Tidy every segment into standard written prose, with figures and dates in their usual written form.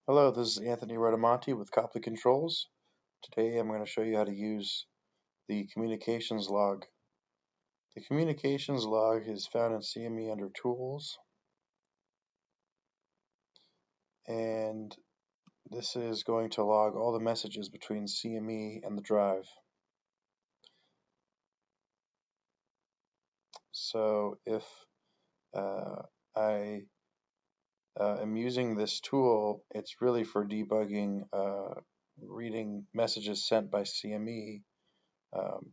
Hello, this is Anthony Radamonte with Copley Controls. Today I'm going to show you how to use the communications log. The communications log is found in CME under Tools, and this is going to log all the messages between CME and the drive. So if I am using this tool, it's really for debugging reading messages sent by CME.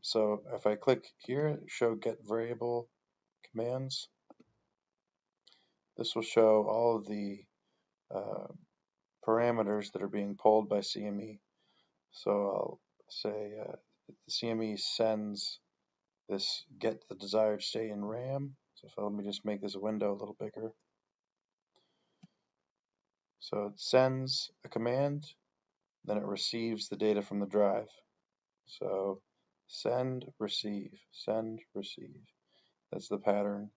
So if I click here, show get variable commands, this will show all of the uh, parameters that are being pulled by CME. So I'll say the CME sends this get the desired state in RAM. So let me just make this window a little bigger. So it sends a command, then it receives the data from the drive. So send, receive, send, receive. That's the pattern.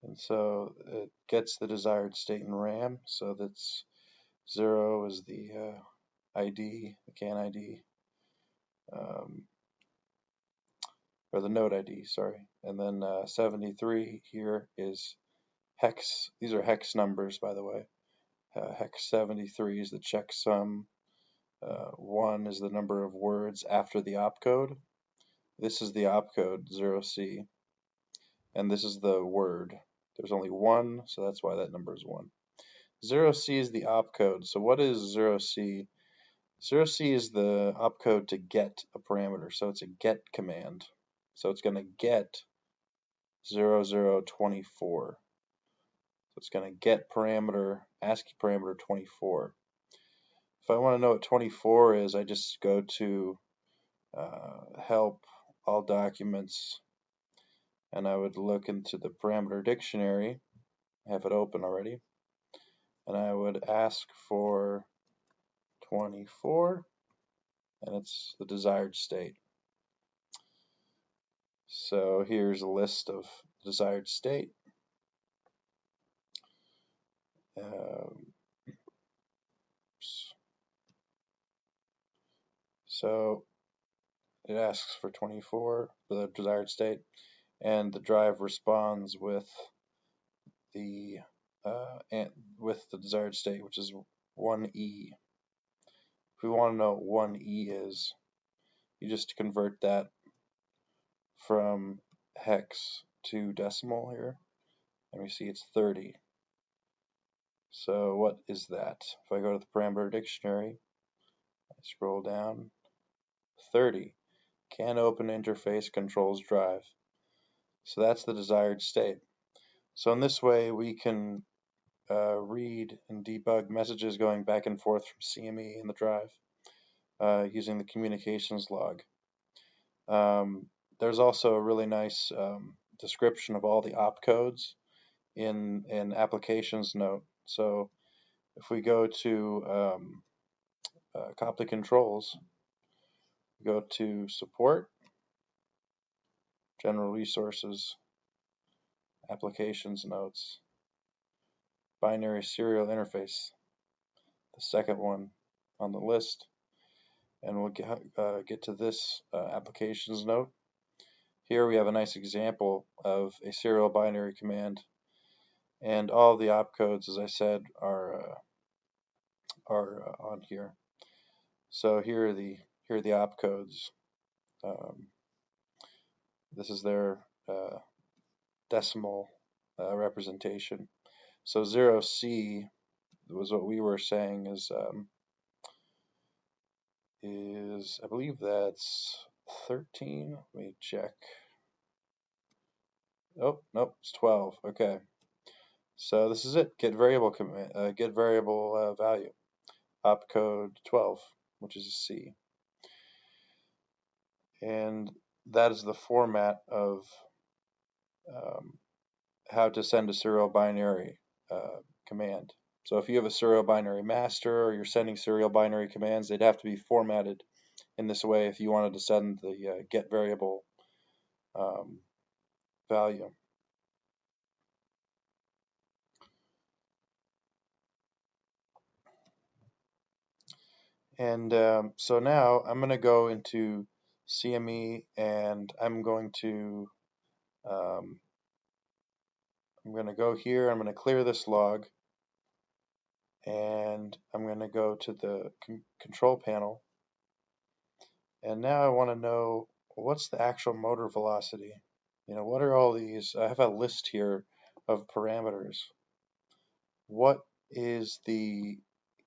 And so it gets the desired state in RAM. So that's 0 is the ID, the CAN ID, or the node ID, sorry. And then 73 here is hex. These are hex numbers, by the way. Hex 73 is the checksum. 1 is the number of words after the opcode. This is the opcode, 0C. And this is the word. There's only 1, so that's why that number is 1. 0C is the opcode. So what is 0C? 0C is the opcode to get a parameter. So it's a get command. So it's going to get 0024. So it's going to get parameter, ASCII parameter 24. If I want to know what 24 is, I just go to help, all documents, and I would look into the parameter dictionary, have it open already, and I would ask for 24, and it's the desired state. So here's a list of desired state. So it asks for 24 for the desired state, and the drive responds with the desired state, which is 1E. If we want to know what 1E is, you just convert that from hex to decimal here, and we see it's 30. So what is that? If I go to the parameter dictionary, I scroll down, 30. Can open interface controls drive. So that's the desired state. So in this way, we can read and debug messages going back and forth from CME in the drive using the communications log. There's also a really nice description of all the opcodes in applications note. So if we go to Copley Controls, go to support, general resources, applications notes, binary serial interface, the second one on the list, and we'll get to this applications note. Here we have a nice example of a serial binary command, and all the opcodes, as I said, are on here. So here are the opcodes. This is their decimal representation. So 0C was what we were saying is I believe that's 13. Let me check. Oh, nope, it's 12. Okay. So this is it. Get variable value. Opcode 12, which is a C. And that is the format of how to send a serial binary command. So if you have a serial binary master or you're sending serial binary commands, they'd have to be formatted in this way if you wanted to send the get variable value. And so now I'm going to go into CME and um, I'm going to go here. I'm going to clear this log, and I'm going to go to the control panel. And now I want to know, what's the actual motor velocity? What are all these? I have a list here of parameters. What is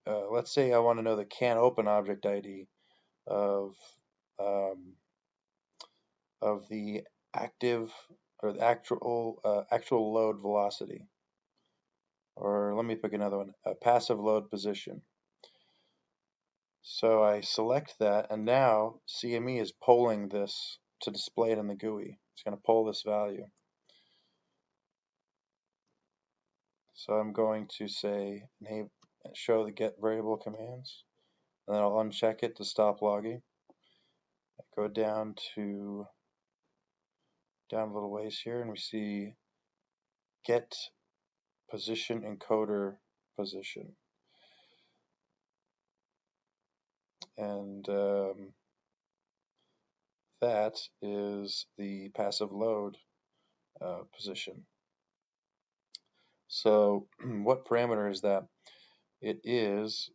let's say I want to know the can open object ID of um, the active or the actual load velocity. Or let me pick another one, a passive load position. So I select that, and now CME is polling this to display it in the GUI. It's going to poll this value. So I'm going to say show the get variable commands, and then I'll uncheck it to stop logging. Go down a little ways here, and we see get position encoder position. And that is the passive load position. So what parameter is that? It is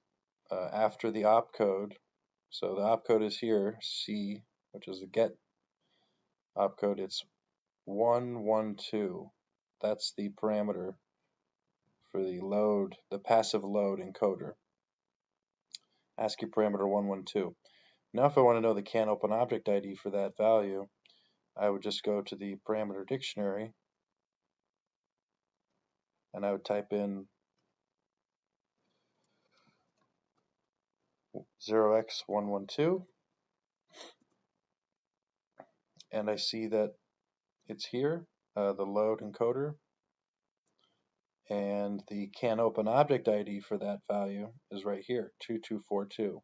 after the opcode. So the opcode is here, C, which is the get opcode. It's 112. That's the parameter for the passive load encoder. ASCII parameter 112. Now if I want to know the can open object ID for that value, I would just go to the parameter dictionary, and I would type in 0x112, and I see that it's here, the load encoder, and the can open object ID for that value is right here, 2242.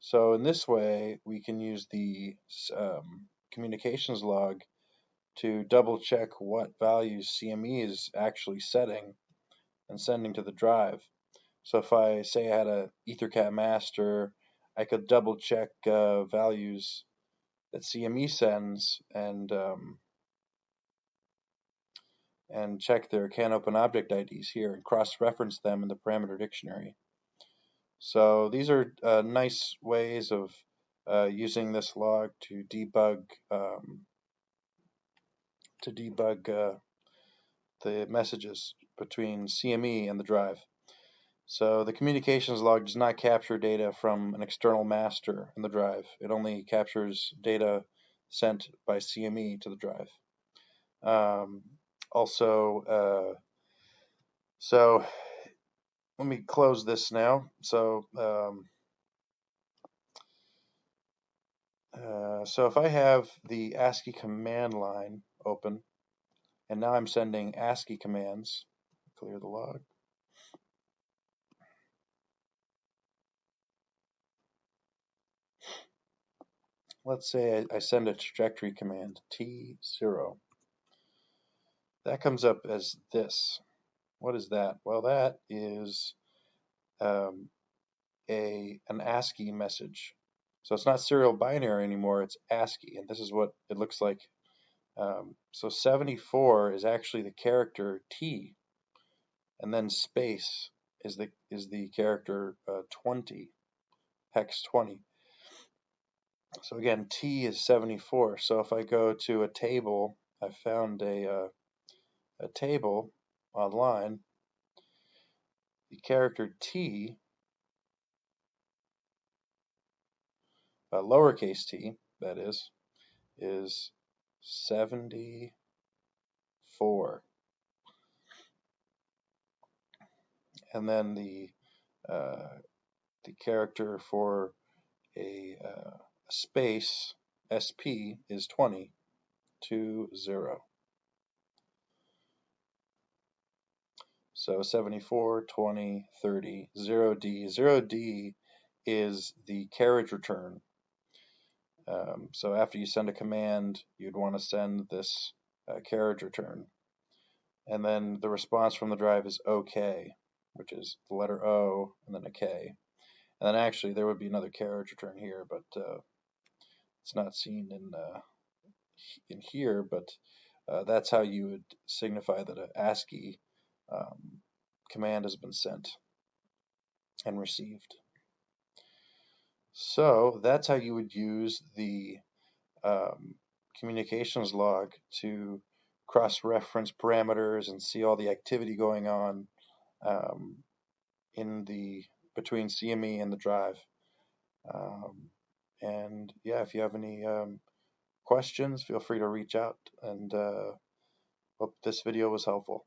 So in this way, we can use the communications log to double check what values CME is actually setting and sending to the drive. So if I say I had a EtherCAT master, I could double check values that CME sends and check their can open object IDs here and cross-reference them in the parameter dictionary. So these are nice ways of using this log to debug the messages between CME and the drive. So the communications log does not capture data from an external master in the drive. It only captures data sent by CME to the drive. So let me close this now. So if I have the ASCII command line open, and now I'm sending ASCII commands, clear the log. Let's say I send a trajectory command, T0. That comes up as this. What is that? Well, that is an ASCII message. So it's not serial binary anymore, it's ASCII, and this is what it looks like. So 74 is actually the character T, and then space is the character 20, hex 20. So again, T is 74. So if I go to a table, I found a table online. The character T, lowercase t, that is 74. And then the character for a space, SP, is 20, 20. So 74, 20, 30, 0D. 0D is the carriage return. So after you send a command, you'd want to send this carriage return. And then the response from the drive is OK, which is the letter O and then a K. And then actually there would be another carriage return here, but it's not seen in here. But that's how you would signify that an ASCII command has been sent and received. So that's how you would use the communications log to cross-reference parameters and see all the activity going on um, in the between CME and the drive. Um, and yeah, if you have any questions, feel free to reach out, and hope this video was helpful.